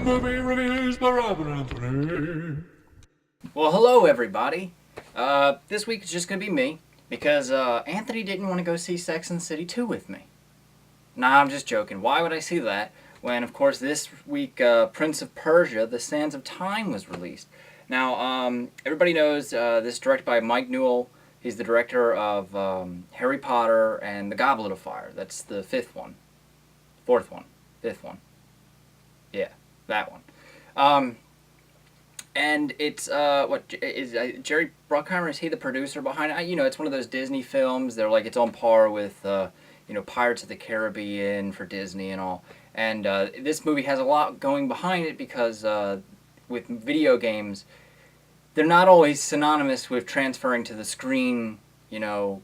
Movie reviews by Robert Anthony. Well, hello everybody. This week it's just gonna be me because Anthony didn't want to go see Sex and the City 2 with me. Nah, I'm just joking. Why would I see that when, of course, this week Prince of Persia: The Sands of Time was released? Now, everybody knows this is directed by Mike Newell. He's the director of Harry Potter and The Goblet of Fire. That's the fifth one. Fourth one. Fifth one. Yeah, that one. And it's, Jerry Bruckheimer, is he the producer behind it? You know, it's one of those Disney films. They're like, it's on par with, Pirates of the Caribbean for Disney and all. And this movie has a lot going behind it because with video games, they're not always synonymous with transferring to the screen,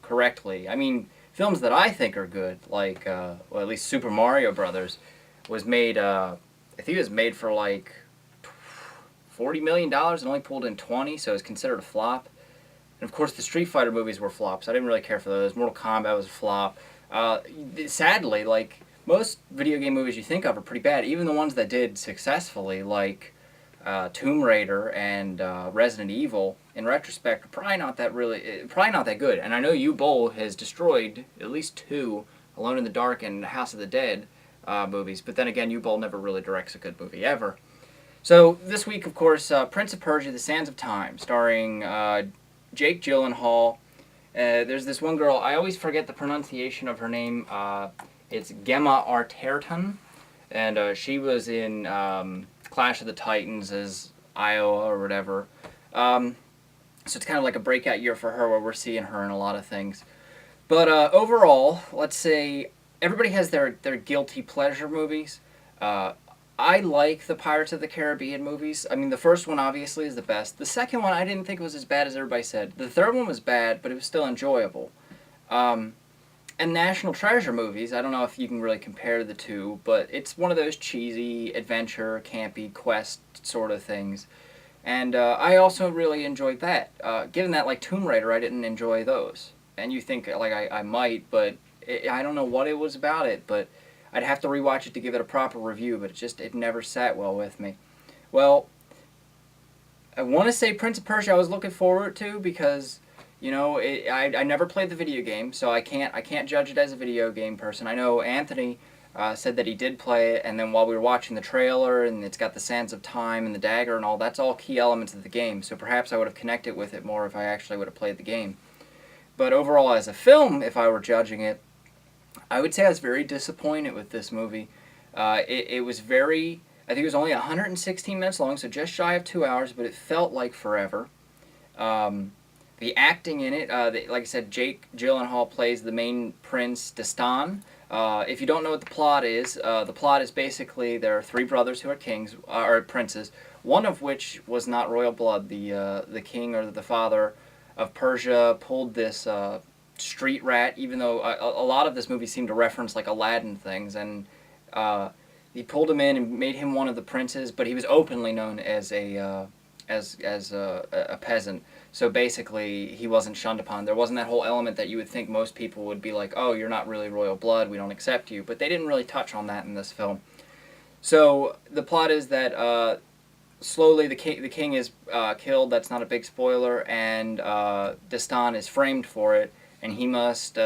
correctly. I mean, films that I think are good, like, at least Super Mario Brothers, was made, I think it was made for like $40 million and only pulled in 20, so it's considered a flop. And of course, the Street Fighter movies were flops. I didn't really care for those. Mortal Kombat was a flop. Sadly, like, most video game movies you think of are pretty bad. Even the ones that did successfully, like Tomb Raider and Resident Evil, in retrospect, are probably not that good. And I know U-Bowl has destroyed at least two, Alone in the Dark and House of the Dead movies. But then again, U-Bowl never really directs a good movie ever. So this week, of course, Prince of Persia: The Sands of Time, starring Jake Gyllenhaal. There's this one girl, I always forget the pronunciation of her name. It's Gemma Arterton, and she was in Clash of the Titans as Iowa or whatever. So it's kind of like a breakout year for her where we're seeing her in a lot of things. But overall, let's say everybody has their guilty pleasure movies. I like the Pirates of the Caribbean movies. I mean, the first one obviously is the best. The second one I didn't think was as bad as everybody said. The third one was bad, but it was still enjoyable. And National Treasure movies, I don't know if you can really compare the two, but it's one of those cheesy, adventure, campy, quest sort of things. And I also really enjoyed that. Given that, like Tomb Raider, I didn't enjoy those. And you think, like, I might, but I don't know what it was about it, but I'd have to rewatch it to give it a proper review, but it never sat well with me. Well, I want to say Prince of Persia I was looking forward to because, I never played the video game, so I can't judge it as a video game person. I know Anthony said that he did play it, and then while we were watching the trailer, and it's got the Sands of Time and the dagger and all, that's all key elements of the game, so perhaps I would have connected with it more if I actually would have played the game. But overall, as a film, if I were judging it, I would say I was very disappointed with this movie. It was I think it was only 116 minutes long, so just shy of 2 hours, but it felt like forever. The acting in it, like I said, Jake Gyllenhaal plays the main prince, Destan. If you don't know what the plot is basically there are three brothers who are kings, or princes, one of which was not royal blood. The king or the father of Persia pulled this street rat, even though a lot of this movie seemed to reference like Aladdin things, and he pulled him in and made him one of the princes, but he was openly known as a peasant. So basically, he wasn't shunned upon. There wasn't that whole element that you would think most people would be like, oh, you're not really royal blood, we don't accept you. But they didn't really touch on that in this film. So the plot is that slowly the king is killed. That's not a big spoiler, and Destan is framed for it. And he must,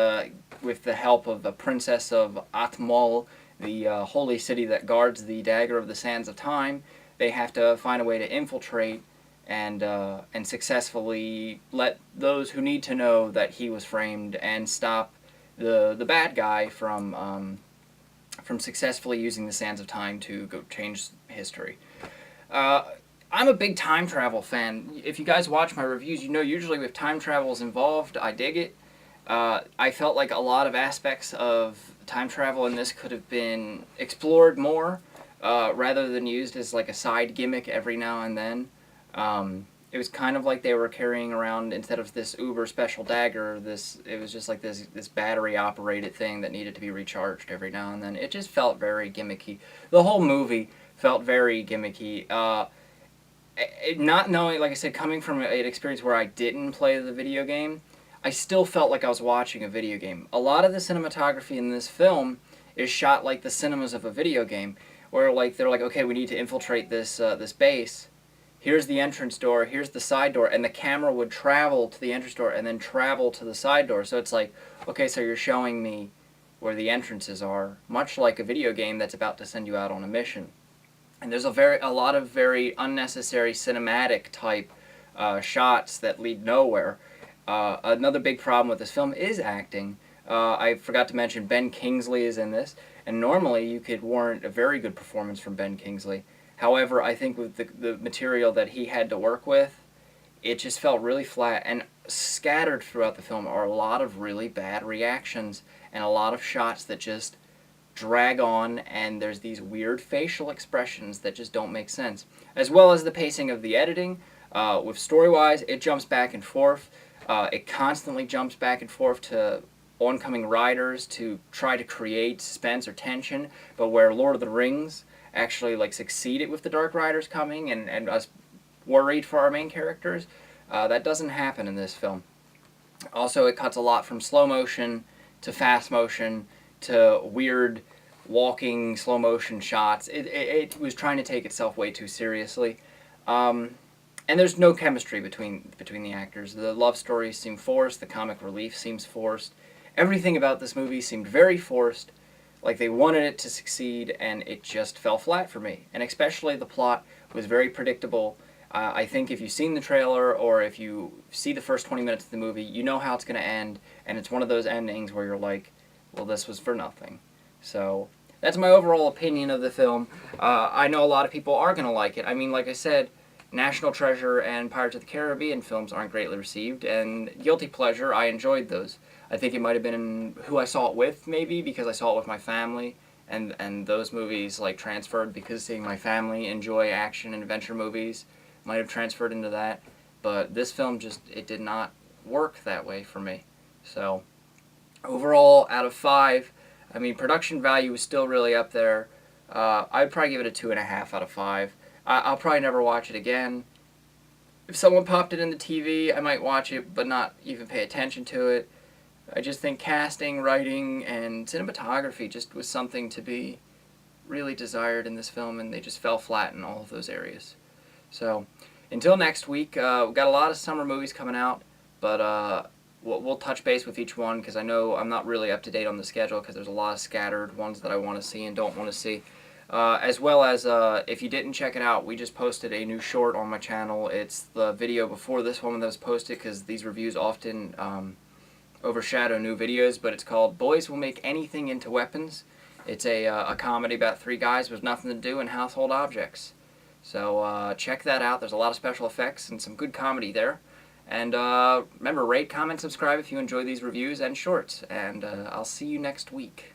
with the help of the Princess of Atmol, the holy city that guards the dagger of the Sands of Time, they have to find a way to infiltrate and successfully let those who need to know that he was framed and stop the bad guy from successfully using the Sands of Time to go change history. I'm a big time travel fan. If you guys watch my reviews, usually with time travels involved, I dig it. I felt like a lot of aspects of time travel in this could have been explored more, rather than used as like a side gimmick every now and then. It was kind of like they were carrying around, instead of this uber special dagger, it was just like this battery operated thing that needed to be recharged every now and then. It just felt very gimmicky. The whole movie felt very gimmicky. Not knowing, like I said, coming from an experience where I didn't play the video game, I still felt like I was watching a video game. A lot of the cinematography in this film is shot like the cinemas of a video game, where like they're like, okay, we need to infiltrate this base. Here's the entrance door, here's the side door, and the camera would travel to the entrance door and then travel to the side door. So it's like, okay, so you're showing me where the entrances are, much like a video game that's about to send you out on a mission. And there's a lot of very unnecessary cinematic type shots that lead nowhere. Another big problem with this film is acting. I forgot to mention Ben Kingsley is in this, and normally you could warrant a very good performance from Ben Kingsley. However, I think with the material that he had to work with, it just felt really flat. And scattered throughout the film are a lot of really bad reactions and a lot of shots that just drag on, and there's these weird facial expressions that just don't make sense. As well as the pacing of the editing. With story-wise, it jumps back and forth. It constantly jumps back and forth to oncoming riders to try to create suspense or tension, but where Lord of the Rings actually like succeeded with the Dark Riders coming and us worried for our main characters, that doesn't happen in this film. Also, it cuts a lot from slow motion to fast motion to weird walking slow motion shots. It was trying to take itself way too seriously. And there's no chemistry between the actors. The love stories seem forced, the comic relief seems forced. Everything about this movie seemed very forced, like they wanted it to succeed, and it just fell flat for me. And especially the plot was very predictable. I think if you've seen the trailer or if you see the first 20 minutes of the movie, you know how it's going to end, and it's one of those endings where you're like, well, this was for nothing. So that's my overall opinion of the film. I know a lot of people are going to like it. I mean, like I said, National Treasure and Pirates of the Caribbean films aren't greatly received, and Guilty Pleasure, I enjoyed those. I think it might have been who I saw it with, maybe, because I saw it with my family, and those movies like transferred because seeing my family enjoy action and adventure movies might have transferred into that. But this film just, it did not work that way for me. So overall, out of 5, I mean, production value is still really up there. I'd probably give it a 2.5 out of 5. I'll probably never watch it again. If someone popped it in the TV, I might watch it, but not even pay attention to it. I just think casting, writing, and cinematography just was something to be really desired in this film, and they just fell flat in all of those areas. So, until next week, we've got a lot of summer movies coming out, but we'll touch base with each one, because I know I'm not really up to date on the schedule, because there's a lot of scattered ones that I want to see and don't want to see. As well as, if you didn't check it out, we just posted a new short on my channel. It's the video before this one that was posted, because these reviews often overshadow new videos, but it's called Boys Will Make Anything Into Weapons. It's a comedy about 3 guys with nothing to do and household objects. So check that out. There's a lot of special effects and some good comedy there. And remember, rate, comment, subscribe if you enjoy these reviews and shorts. And I'll see you next week.